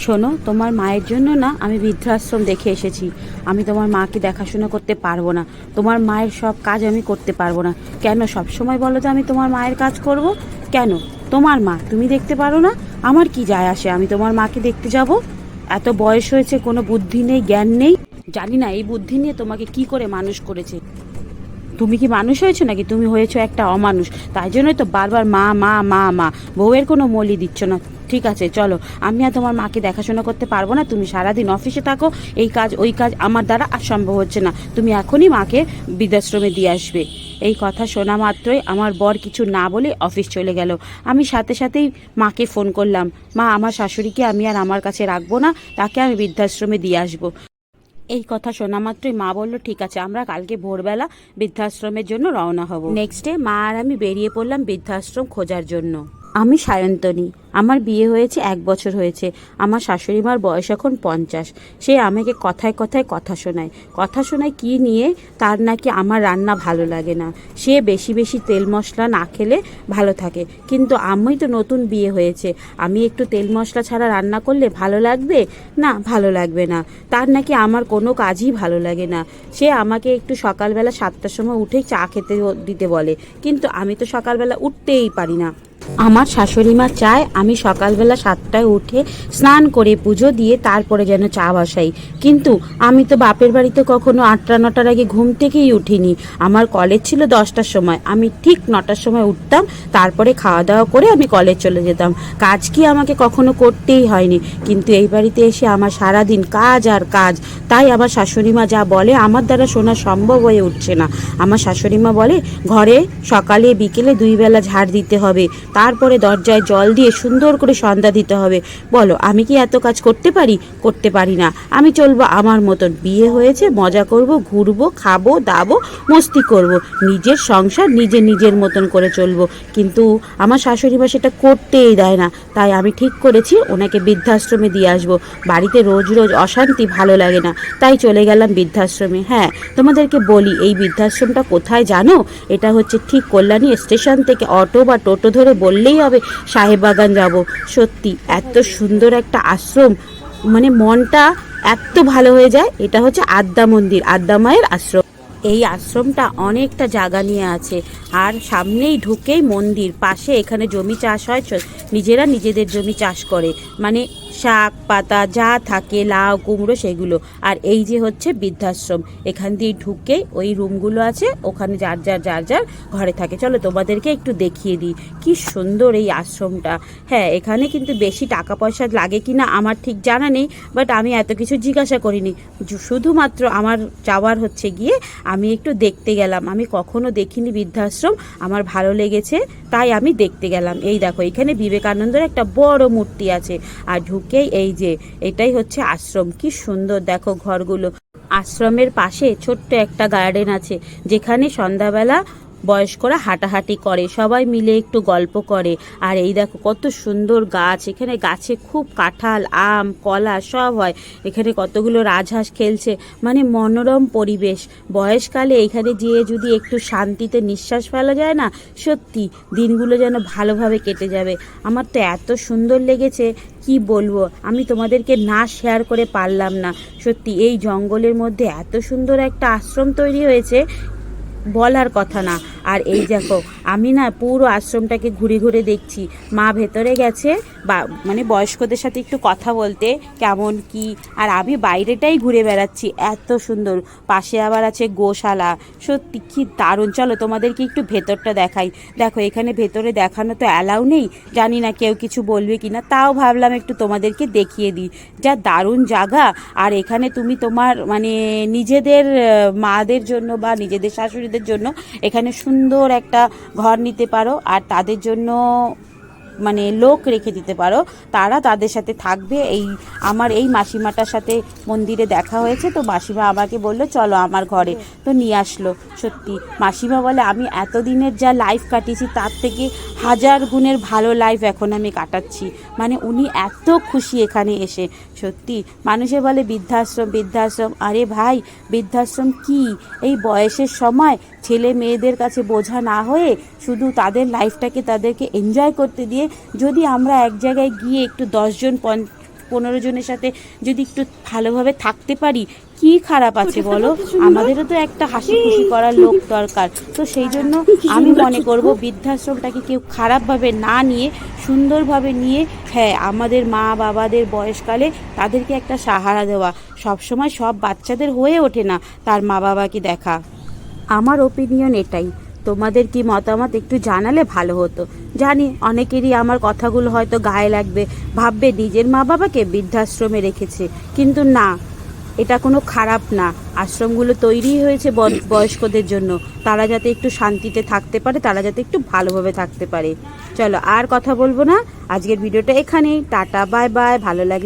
শোনো, তোমার মায়ের জন্য না আমি বৃদ্ধাশ্রম দেখে এসেছি। আমি তোমার মাকে দেখাশোনা করতে পারবো না, তোমার মায়ের সব কাজ আমি করতে পারবো না। কেন সব সময় বলো যে আমি তোমার মায়ের কাজ করব? কেন? তোমার মা, তুমি দেখতে পারো না? আমার কি যায় আসে, আমি তোমার মাকে দেখতে যাব? এত বয়স হয়েছে, কোনো বুদ্ধি নেই, জ্ঞান নেই। জানি না এই বুদ্ধি নিয়ে তোমাকে কি করে মানুষ করেছে। তুমি কি মানুষ হয়েছো নাকি? তুমি হয়েছো একটা অমানুষ। তাই জন্যই তো বারবার মা মা মা মা, বউয়ের কোনো মূল্য দিচ্ছ না। ঠিক আছে চলো, আমি আর তোমার মাকে দেখাশোনা করতে পারবো না। তুমি সারাদিন অফিসে থাকো, এই কাজ ওই কাজ, আমার দ্বারা আর সম্ভব হচ্ছে না। তুমি এখনই মাকে বৃদ্ধাশ্রমে দিয়ে আসবে। এই কথা শোনা মাত্রই আমার বর কিছু না বলে অফিস চলে গেল। আমি সাথে সাথেই মাকে ফোন করলাম, মা আমার শাশুড়িকে আমি আর আমার কাছে রাখবো না, তাকে আমি বৃদ্ধাশ্রমে দিয়ে আসবো। এই কথা শোনা মাত্রই মা বলল, ঠিক আছে, আমরা কালকে ভোরবেলা বৃদ্ধাশ্রমের জন্য রওনা হব। নেক্সট ডে মা আর আমি বেরিয়ে পড়লাম বৃদ্ধাশ্রম খোঁজার জন্য। আমি সায়ন্তনী, আমার বিয়ে হয়েছে 1 বছর হয়েছে। আমার শাশুড়ি মার বয়স এখন 50। সে আমাকে কথায় কথায় কথা শোনায় কি নিয়ে, তার নাকি আমার রান্না ভালো লাগে না, সে বেশি বেশি তেল মশলা না খেলে ভালো থাকে। কিন্তু আমি তো নতুন বিয়ে হয়েছে, আমি একটু তেল মশলা ছাড়া রান্না করলে ভালো লাগবে না? ভালো লাগবে না। তার নাকি আমার কোনো কাজই ভালো লাগে না। সে আমাকে একটু সকালবেলা 7টার সময় উঠেই চা খেতে দিতে বলে, কিন্তু আমি তো সকালবেলা উঠতেই পারি না। আমার শাশুড়ি মা চায় আমি সকালবেলা 7টায় উঠে স্নান করে পুজো দিয়ে তারপরে যেন চা বসাই। কিন্তু আমি তো বাপের বাড়িতে কখনো 8টা 9টার আগে ঘুম থেকেই উঠিনি। আমার কলেজ ছিল 10টার সময়, আমি ঠিক 9টার সময় উঠতাম, তারপরে খাওয়া দাওয়া করে আমি কলেজ চলে যেতাম। কাজ কি আমাকে কখনো করতেই হয়নি, কিন্তু এই বাড়িতে এসে আমার সারাদিন কাজ আর কাজ। তাই আমার শাশুড়ি মা যা বলে আমার দ্বারা শোনা সম্ভব হয়ে উঠছে না। আমার শাশুড়ি মা বলে ঘরে সকালে বিকেলে 2 বেলা ঝাড় দিতে হবে, তারপরে দরজায় জল দিয়ে সুন্দর করে সন্ধ্যা দিতে হবে। বলো আমি কি এত কাজ করতে পারি? করতে পারি না। আমি চলবো আমার মতন, বিয়ে হয়েছে, মজা করব, ঘুরবো, খাবো দাবো, মস্তি করব, নিজের সংসার নিজের মতন করে চলবো। কিন্তু আমার শাশুড়ি মা সেটা করতেই দেয় না। তাই আমি ঠিক করেছি ওনাকে বৃদ্ধাশ্রমে দিয়ে আসবো। বাড়িতে রোজ রোজ অশান্তি ভালো লাগে না, তাই চলে গেলাম বৃদ্ধাশ্রমে। হ্যাঁ, তোমাদেরকে বলি এই বৃদ্ধাশ্রমটা কোথায় জানো? এটা হচ্ছে ঠিক কল্যাণী স্টেশন থেকে অটো বা টোটো ধরে বললেই হবে সাহেববাগান যাব। সত্যি এত সুন্দর একটা আশ্রম, মানে মনটা এত ভালো হয়ে যায়। এটা হচ্ছে আদ্যা মন্দির, আদ্যা মায়ের আশ্রম। এই আশ্রমটা অনেকটা জায়গা নিয়ে আছে, আর সামনেই ঢুকেই মন্দির, পাশে এখানে জমি চাষ হয়, নিজেরা নিজেদের জমি চাষ করে, মানে শাক পাতা যা থাকে, লাউ কুমড়ো সেগুলো। আর এই যে হচ্ছে বৃদ্ধাশ্রম, এখান দিয়ে ঢুকে ওই রুমগুলো আছে, ওখানে যার ঘরে থাকে। চলো তোমাদেরকে একটু দেখিয়ে দিই কি সুন্দর এই আশ্রমটা। হ্যাঁ, এখানে কিন্তু বেশি টাকা পয়সা লাগে কিনা আমার ঠিক জানা নেই, বাট আমি এত কিছু জিজ্ঞাসা করিনি। শুধুমাত্র আমার যাওয়ার হচ্ছে গিয়ে আমি একটু দেখতে গেলাম। আমি কখনো দেখিনি বৃদ্ধাশ্রম, আমার ভালো লেগেছে তাই আমি দেখতে গেলাম। এই দেখো এখানে বিবেকানন্দের একটা বড় মূর্তি আছে, আর ঢুকেই এই যে এটাই হচ্ছে আশ্রম। কি সুন্দর দেখো ঘরগুলো। আশ্রমের পাশে ছোট্ট একটা গার্ডেন আছে, যেখানে সন্ধ্যাবেলা বয়স্করা হাঁটাহাঁটি করে, সবাই মিলে একটু গল্প করে। আর এই দেখো কত সুন্দর গাছ, এখানে গাছে খুব কাঁঠাল আম কলা সব হয়। এখানে কতগুলো রাজহাঁস খেলছে, মানে মনোরম পরিবেশ। বয়সকালে এখানে যেয়ে যদি একটু শান্তিতে নিঃশ্বাস ফেলা যায় না, সত্যি দিনগুলো যেন ভালোভাবে কেটে যাবে। আমার তো এত সুন্দর লেগেছে, কি বলবো, আমি তোমাদেরকে না শেয়ার করে পারলাম না। সত্যি এই জঙ্গলের মধ্যে এত সুন্দর একটা আশ্রম তৈরি হয়েছে, বলার কথা না। আর এই দেখো আমি না পুরো আশ্রমটাকে ঘুরে ঘুরে দেখছি। মা ভেতরে গেছে বা মানে বয়স্কদের সাথে একটু কথা বলতে, কেমন কি, আর আমি বাইরেটাই ঘুরে বেড়াচ্ছি। এত সুন্দর, পাশে আবার আছে গোশালা। সত্যি কি দারুণ। চলো তোমাদেরকে একটু ভেতরটা দেখাই। দেখো এখানে ভেতরে দেখানো তো অ্যালাউ নেই, জানি না কেউ কিছু বলবে কিনা, তাও ভাবলাম একটু তোমাদেরকে দেখিয়ে দিই। যা দারুণ জায়গা। আর এখানে তুমি তোমার মানে নিজেদের মাদের জন্য বা নিজেদের শাশুড়িদের জন্য এখানে সুন্দর একটা ঘর নিতে পারো, আর তাদের জন্য মানে লোক রেখে দিতে পারো, তারা তাদের সাথে থাকবে। আমার এই মাসিমাটার সাথে মন্দিরে দেখা হয়েছে, তো মাসিমা আমাকে বললো চলো আমার ঘরে, তো নিয়ে আসলো। সত্যি মাসিমা বলে আমি এতদিনের যা লাইফ কাটিয়েছি তার থেকে 1000 গুণের ভালো লাইফ এখন আমি কাটাচ্ছি। মানে উনি এত খুশি এখানে এসে। সত্যি মানুষে বলে বৃদ্ধাশ্রম বৃদ্ধাশ্রম, আরে ভাই বৃদ্ধাশ্রম কি এই বয়সের সময় ছেলে মেয়েদের কাছে বোঝা না হয়ে শুধু তাদের লাইফটাকে তাদেরকে এনজয় করতে দিয়ে যদি আমরা এক জায়গায় গিয়ে একটু 10 জন 15 জনের সাথে যদি একটু ভালোভাবে থাকতে পারি, কি খারাপ আছে বলো? আমাদেরও তো একটা হাসি খুশি করার লোক দরকার। তো সেই জন্য আমি মনে করব বৃদ্ধাশ্রমটাকে কেউ খারাপভাবে না নিয়ে সুন্দরভাবে নিয়ে, হ্যাঁ, আমাদের মা বাবাদের বয়সকালে তাদেরকে একটা সাহারা দেওয়া। সবসময় সব বাচ্চাদের হয়ে ওঠে না তার মা বাবাকে দেখা। আমার ওপিনিয়ন এটাই। তোমাদের কি মতামত একটু জানালে ভালো হতো। জানি অনেকেরই আমার কথাগুলো হয়তো গায়ে লাগবে, ভাববে নিজের মা বাবাকে বৃদ্ধাশ্রমে রেখেছে, কিন্তু না, এটা কোনো খারাপ না। আশ্রমগুলো তৈরি হয়েছে বয়স্কদের জন্য, তারা যাতে একটু শান্তিতে থাকতে পারে, তারা যাতে একটু ভালোভাবে থাকতে পারে। চলো আর কথা বলবো না, আজকের ভিডিওটা এখানেই। Tata, bye bye. ভালো লাগলে